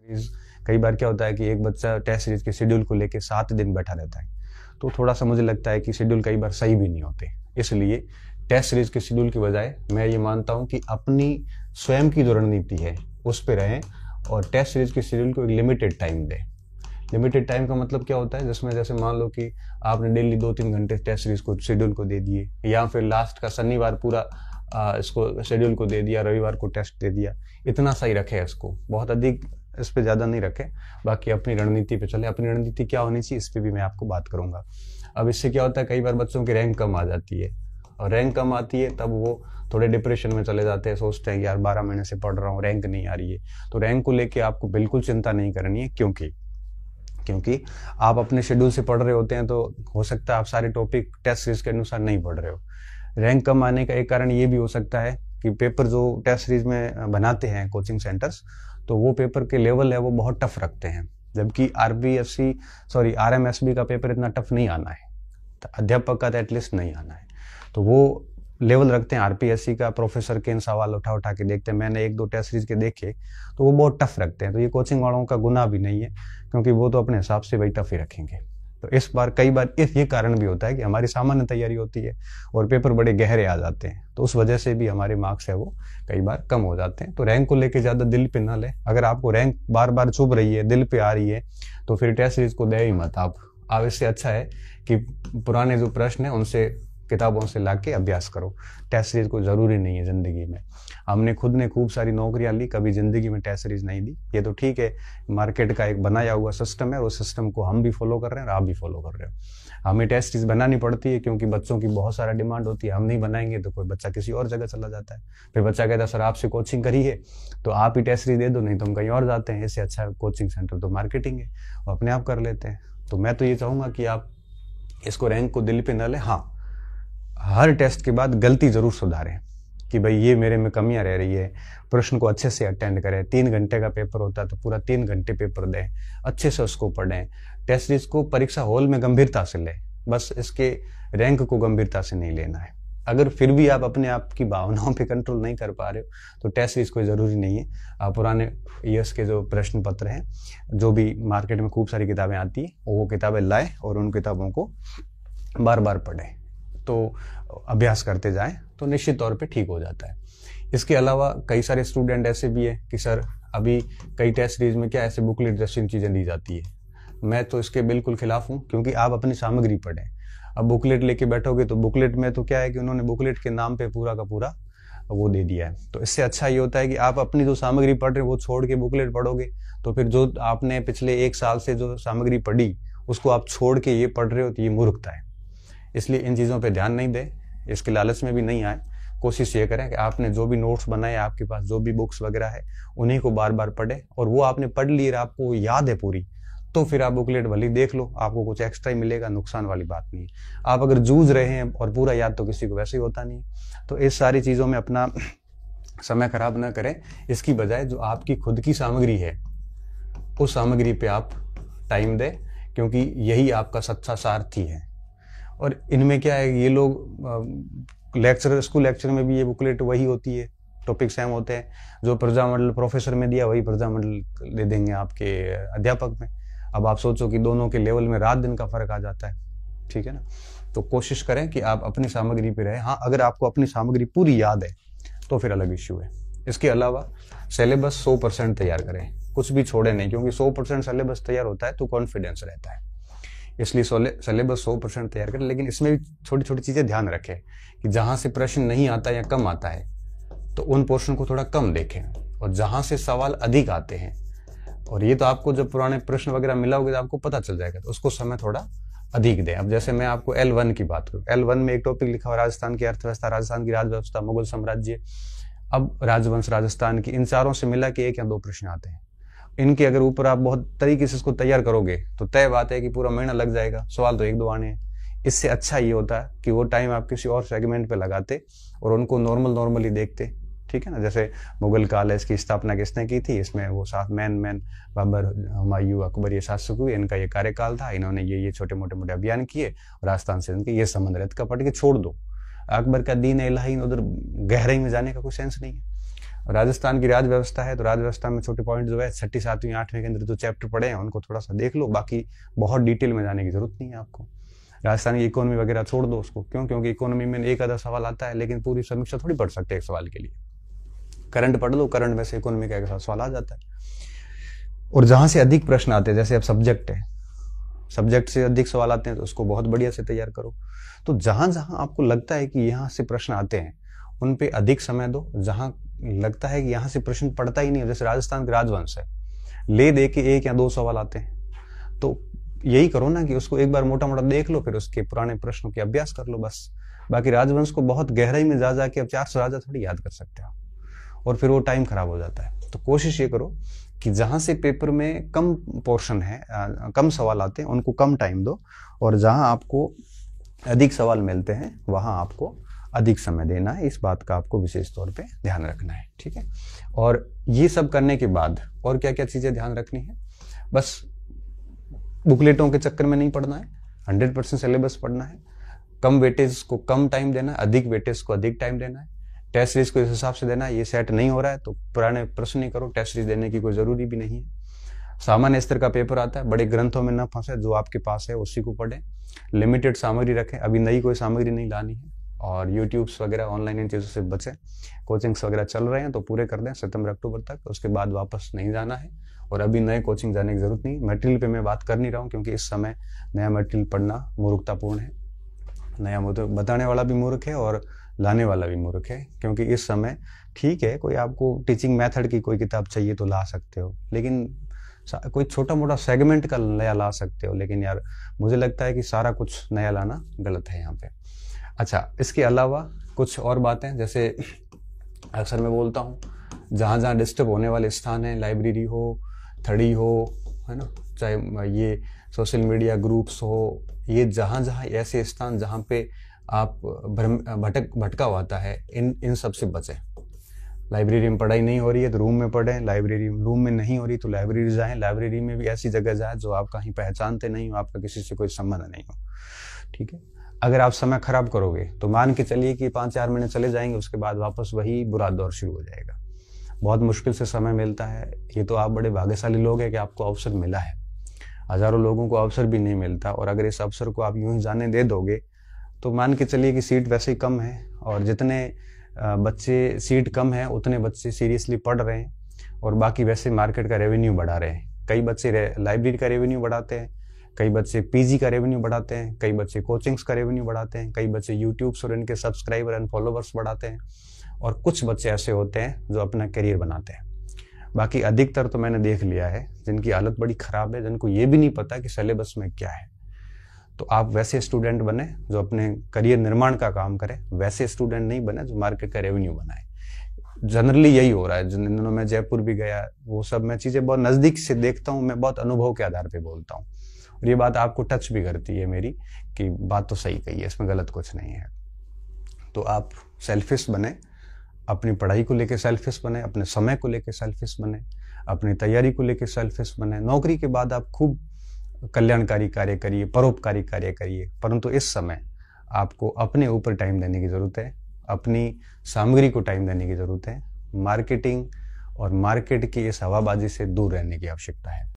कई बार क्या होता है कि एक बच्चा टेस्ट सीरीज के शेड्यूल को लेके 7 दिन बैठा रहता है, तो थोड़ा सा मुझे लगता है कि शेड्यूल कई बार सही भी नहीं होते। इसलिए टेस्ट सीरीज के शेड्यूल की बजाय मैं ये मानता हूँ कि अपनी स्वयं की जो रणनीति है उस पर रहें और टेस्ट सीरीज के शेड्यूल को एक लिमिटेड टाइम दें। लिमिटेड टाइम का मतलब क्या होता है, जिसमें जैसे मान लो कि आपने डेली 2-3 घंटे टेस्ट सीरीज को शेड्यूल को दे दिए, या फिर लास्ट का शनिवार पूरा इसको शेड्यूल को दे दिया, रविवार को टेस्ट दे दिया, इतना सही रखे इसको, बहुत अधिक इस पे ज़्यादा नहीं रखे। बाकी अपनी रणनीति पे चले। अपनी रणनीति क्या होनी चाहिए इस पे भी मैं आपको बात करूंगा। अब इससे क्या होता है, कई बार बच्चों की रैंक कम आ जाती है, और रैंक कम आती है तब वो थोड़े डिप्रेशन में चले जाते हैं, सोचते हैं यार 12 महीने से पढ़ रहा हूँ, रैंक नहीं आ रही है। तो रैंक को लेके आपको बिल्कुल चिंता नहीं करनी है, क्योंकि आप अपने शेड्यूल से पढ़ रहे होते हैं, तो हो सकता है आप सारे टॉपिक टेस्ट सीरीज के अनुसार नहीं पढ़ रहे हो। रैंक कम आने का एक कारण ये भी हो सकता है कि पेपर जो टेस्ट सीरीज में बनाते हैं कोचिंग सेंटर्स, तो वो पेपर के लेवल है वो बहुत टफ रखते हैं, जबकि RMSB का पेपर इतना टफ नहीं आना है, अध्यापक का तो एटलीस्ट नहीं आना है। तो वो लेवल रखते हैं RPSC का, प्रोफेसर के इन सवाल उठा के देखते हैं। मैंने 1-2 टेस्ट सीरीज के देखे तो वो बहुत टफ रखते हैं। तो ये कोचिंग वालों का गुनाह भी नहीं है, क्योंकि वो तो अपने हिसाब से वही टफ ही रखेंगे। तो इस बार कई बार ये कारण भी होता है कि हमारी सामान्य तैयारी होती है और पेपर बड़े गहरे आ जाते हैं, तो उस वजह से भी हमारे मार्क्स है वो कई बार कम हो जाते हैं। तो रैंक को लेके ज़्यादा दिल पे ना ले। अगर आपको रैंक बार बार चुभ रही है, दिल पे आ रही है, तो फिर टेस्ट सीरीज को दे ही मत आप। इससे अच्छा है कि पुराने जो प्रश्न है उनसे किताबों से लाके अभ्यास करो। टेस्ट सीरीज को जरूरी नहीं है जिंदगी में। हमने खुद ने खूब सारी नौकरियां ली, कभी जिंदगी में टेस्ट सीरीज नहीं दी। ये तो ठीक है, मार्केट का एक बनाया हुआ सिस्टम है, उस सिस्टम को हम भी फॉलो कर रहे हैं और आप भी फॉलो कर रहे हो। हमें टेस्ट सीरीज बनानी पड़ती है क्योंकि बच्चों की बहुत सारा डिमांड होती है। हम नहीं बनाएंगे तो कोई बच्चा किसी और जगह चला जाता है, फिर बच्चा कहता है सर आपसे कोचिंग करी है तो आप ही टेस्ट सीरीज दे दो, नहीं तो हम कहीं और जाते हैं। इससे अच्छा कोचिंग सेंटर तो मार्केटिंग है, वो अपने आप कर लेते हैं। तो मैं तो ये चाहूंगा कि आप इसको रैंक को दिल पे न ले। हाँ, हर टेस्ट के बाद गलती जरूर सुधारें कि भाई ये मेरे में कमियां रह रही है, प्रश्न को अच्छे से अटेंड करें। 3 घंटे का पेपर होता है तो पूरा 3 घंटे पेपर दें, अच्छे से उसको पढ़ें। टेस्ट सीरीज को परीक्षा हॉल में गंभीरता से लें, बस इसके रैंक को गंभीरता से नहीं लेना है। अगर फिर भी आप अपने आप की भावनाओं पे कंट्रोल नहीं कर पा रहे हो तो टेस्ट सीरीज कोई ज़रूरी नहीं है। आप पुराने ईयर्स के जो प्रश्न पत्र हैं, जो भी मार्केट में खूब सारी किताबें आती हैं, वो किताबें लाएं और उन किताबों को बार बार पढ़ें, तो अभ्यास करते जाएं तो निश्चित तौर पे ठीक हो जाता है। इसके अलावा कई सारे स्टूडेंट ऐसे भी हैं कि सर अभी कई टेस्ट सीरीज में क्या ऐसे बुकलेट जैसी चीज़ें दी जाती है। मैं तो इसके बिल्कुल खिलाफ हूँ, क्योंकि आप अपनी सामग्री पढ़ें। अब बुकलेट लेके बैठोगे तो बुकलेट में तो क्या है कि उन्होंने बुकलेट के नाम पे पूरा का पूरा वो दे दिया है। तो इससे अच्छा ये होता है कि आप अपनी जो सामग्री पढ़ रहे हो वो छोड़ के बुकलेट पढ़ोगे, तो फिर जो आपने पिछले 1 साल से जो सामग्री पढ़ी उसको आप छोड़ के ये पढ़ रहे हो, तो ये मूर्खता है। इसलिए इन चीज़ों पे ध्यान नहीं दें, इसके लालच में भी नहीं आए। कोशिश ये करें कि आपने जो भी नोट्स बनाए, आपके पास जो भी बुक्स वगैरह है, उन्हीं को बार बार पढ़ें, और वो आपने पढ़ ली और आपको याद है पूरी, तो फिर आप बुकलेट भले देख लो, आपको कुछ एक्स्ट्रा ही मिलेगा, नुकसान वाली बात नहीं है। आप अगर जूझ रहे हैं और पूरा याद तो किसी को वैसे ही होता नहीं, तो इस सारी चीज़ों में अपना समय खराब ना करें। इसकी बजाय जो आपकी खुद की सामग्री है उस सामग्री पे आप टाइम दें, क्योंकि यही आपका सच्चा सारथी है। और इनमें क्या है, ये लोग स्कूल लेक्चर में भी ये बुकलेट वही होती है, टॉपिक सेम होते हैं। जो प्रजामंडल प्रोफेसर में दिया वही प्रजामंडल दे देंगे आपके अध्यापक में। अब आप सोचो कि दोनों के लेवल में रात दिन का फर्क आ जाता है, ठीक है ना। तो कोशिश करें कि आप अपनी सामग्री पे रहें। हाँ, अगर आपको अपनी सामग्री पूरी याद है तो फिर अलग इश्यू है। इसके अलावा सिलेबस 100% तैयार करें, कुछ भी छोड़े नहीं, क्योंकि 100% सिलेबस तैयार होता है तो कॉन्फिडेंस रहता है। इसलिए सिलेबस 100% तैयार करें, लेकिन इसमें भी छोटी छोटी चीज़ें ध्यान रखें कि जहाँ से प्रश्न नहीं आता या कम आता है तो उन पोर्शन को थोड़ा कम देखें, और जहाँ से सवाल अधिक आते हैं, और ये तो आपको जब पुराने प्रश्न वगैरह मिला होगा तो आपको पता चल जाएगा, तो उसको समय थोड़ा अधिक दें। अब जैसे मैं आपको L1 की बात करूँ, L1 में एक टॉपिक लिखा हुआ राजस्थान की अर्थव्यवस्था, राजस्थान की राजव्यवस्था, मुगल साम्राज्य, अब राजवंश राजस्थान की, इन चारों से मिला के 1 या 2 प्रश्न आते हैं। इनके अगर ऊपर आप बहुत तरीके से इसको तैयार करोगे तो तय बात है कि पूरा महीना लग जाएगा, सवाल तो 1-2 आने हैं। इससे अच्छा ये होता है कि वो टाइम आप किसी और सेगमेंट पे लगाते और उनको नॉर्मली देखते, ठीक है ना। जैसे मुगल काल है, इसकी स्थापना किसने की थी, इसमें वो 7 मैन बाबर, हुमायूं, अकबर, ये शासक हुए, इनका ये कार्यकाल था, इन्होंने ये छोटे मोटे अभियान किए, राजस्थान से इनके ये संबंध रहता, पढ़ के छोड़ दो। अकबर का दीन इलाही, उधर गहराई में जाने का कोई सेंस नहीं है। राजस्थान की राज व्यवस्था है, तो राज व्यवस्था में छोटे पॉइंट जो है 6ठी 7वीं 8वीं के अंदर जो चैप्टर पढ़े हैं उनको थोड़ा सा देख लो, बाकी बहुत डिटेल में जाने की जरूरत नहीं है आपको। राजस्थान की इकोनॉमी वगैरह छोड़ दो उसको, क्यों? क्योंकि इकोनॉमी में एक आधा सवाल आता है, लेकिन पूरी समीक्षा थोड़ी पढ़ सकते हैं एक सवाल के लिए। करंट पढ़ लो, करंट में से इकोनॉमी का एक सवाल आ जाता है। और जहां से अधिक प्रश्न आते हैं, जैसे अब सब्जेक्ट है, सब्जेक्ट से अधिक सवाल आते हैं तो उसको बहुत बढ़िया से तैयार करो। तो जहां जहां आपको लगता है कि यहाँ से प्रश्न आते हैं उन पे अधिक समय दो। जहां लगता है कि यहाँ से प्रश्न पड़ता ही नहीं है, जैसे राजस्थान के राजवंश है, ले दे के 1 या 2 सवाल आते हैं, तो यही करो ना कि उसको एक बार मोटा मोटा देख लो, फिर उसके पुराने प्रश्नों के अभ्यास कर लो बस। बाकी राजवंश को बहुत गहराई में जा जाके अब 400 राजा थोड़ी याद कर सकते हो, और फिर वो टाइम खराब हो जाता है। तो कोशिश ये करो कि जहां से पेपर में कम पोर्शन है, कम सवाल आते हैं, उनको कम टाइम दो, और जहां आपको अधिक सवाल मिलते हैं वहां आपको अधिक समय देना है। इस बात का आपको विशेष तौर पे ध्यान रखना है, ठीक है। और ये सब करने के बाद और क्या क्या चीजें ध्यान रखनी है, बस बुकलेटों के चक्कर में नहीं पढ़ना है, 100% सिलेबस पढ़ना है। कम वेटेज को कम टाइम देना है, अधिक वेटेज को अधिक टाइम देना है। टेस्ट सीरीज को इस हिसाब से देना है। ये सेट नहीं हो रहा है तो पुराने प्रश्न ही करो, टेस्ट सीरीज देने की कोई जरूरी भी नहीं है। सामान्य स्तर का पेपर आता है, बड़े ग्रंथों में न फंसे, जो आपके पास है उसी को पढ़ें। लिमिटेड सामग्री रखें, अभी नई कोई सामग्री नहीं लानी है। और यूट्यूब्स वगैरह ऑनलाइन इन चीज़ों से बचें। कोचिंग्स वगैरह चल रहे हैं तो पूरे कर दें सितंबर अक्टूबर तक, उसके बाद वापस नहीं जाना है। और अभी नए कोचिंग जाने की जरूरत नहीं। मटेरियल पे मैं बात कर नहीं रहा हूँ, क्योंकि इस समय नया मटेरियल पढ़ना मूर्खतापूर्ण है। नया बताने वाला भी मूर्ख है और लाने वाला भी मूर्ख है, क्योंकि इस समय ठीक है, कोई आपको टीचिंग मेथड की कोई किताब चाहिए तो ला सकते हो, लेकिन कोई छोटा मोटा सेगमेंट का नया ला सकते हो, लेकिन यार मुझे लगता है कि सारा कुछ नया लाना गलत है यहाँ पे। अच्छा, इसके अलावा कुछ और बातें, जैसे अक्सर मैं बोलता हूँ, जहाँ जहाँ डिस्टर्ब होने वाले स्थान हैं, लाइब्रेरी हो, थड़ी हो, है ना, चाहे ये सोशल मीडिया ग्रुप्स हो, ये जहाँ जहाँ ऐसे स्थान जहाँ पे आप भटका होता है, इन सब से बचें। लाइब्रेरी में पढ़ाई नहीं हो रही है तो रूम में पढ़ें, लाइब्रेरी रूम में नहीं हो रही तो लाइब्रेरी जाएं। लाइब्रेरी में भी ऐसी जगह जाएं जो आप कहीं पहचानते नहीं हो, आपका किसी से कोई संबंध नहीं हो, ठीक है। अगर आप समय खराब करोगे तो मान के चलिए कि 5-4 महीने चले जाएंगे, उसके बाद वापस वही बुरा दौर शुरू हो जाएगा। बहुत मुश्किल से समय मिलता है। ये तो आप बड़े भाग्यशाली लोग हैं कि आपको अवसर मिला है, हजारों लोगों को अवसर भी नहीं मिलता। और अगर इस अवसर को आप यूं ही जाने दे दोगे तो मान के चलिए कि सीट वैसे ही कम है, और जितने बच्चे सीट कम है उतने बच्चे सीरियसली पढ़ रहे हैं, और बाकी वैसे मार्केट का रेवेन्यू बढ़ा रहे हैं। कई बच्चे लाइब्रेरी का रेवेन्यू बढ़ाते हैं, कई बच्चे पीजी का रेवेन्यू बढ़ाते हैं, कई बच्चे कोचिंग्स का रेवेन्यू बढ़ाते हैं, कई बच्चे यूट्यूब्स और इनके सब्सक्राइबर एंड फॉलोवर्स बढ़ाते हैं, और कुछ बच्चे ऐसे होते हैं जो अपना करियर बनाते हैं। बाकी अधिकतर तो मैंने देख लिया है जिनकी हालत बड़ी खराब है, जिनको ये भी नहीं पता कि सिलेबस में क्या है। तो आप वैसे स्टूडेंट बने जो अपने करियर निर्माण का काम करें, वैसे स्टूडेंट नहीं बने जो मार्केट का रेवेन्यू बनाए। जनरली यही हो रहा है। जिन दिनों मैं जयपुर भी गया, वो सब मैं चीजें बहुत नजदीक से देखता हूँ, मैं बहुत अनुभव के आधार पे बोलता हूँ, और ये बात आपको टच भी करती है मेरी कि बात तो सही कही है, इसमें गलत कुछ नहीं है। तो आप सेल्फिश बने, अपनी पढ़ाई को लेकर सेल्फिश बने, अपने समय को लेकर सेल्फिश बने, अपनी तैयारी को लेकर सेल्फिश बने। नौकरी के बाद आप खूब कल्याणकारी कार्य करिए, परोपकारी कार्य करिए, परंतु इस समय आपको अपने ऊपर टाइम देने की जरूरत है, अपनी सामग्री को टाइम देने की जरूरत है। मार्केटिंग और मार्केट की इस हवाबाजी से दूर रहने की आवश्यकता है।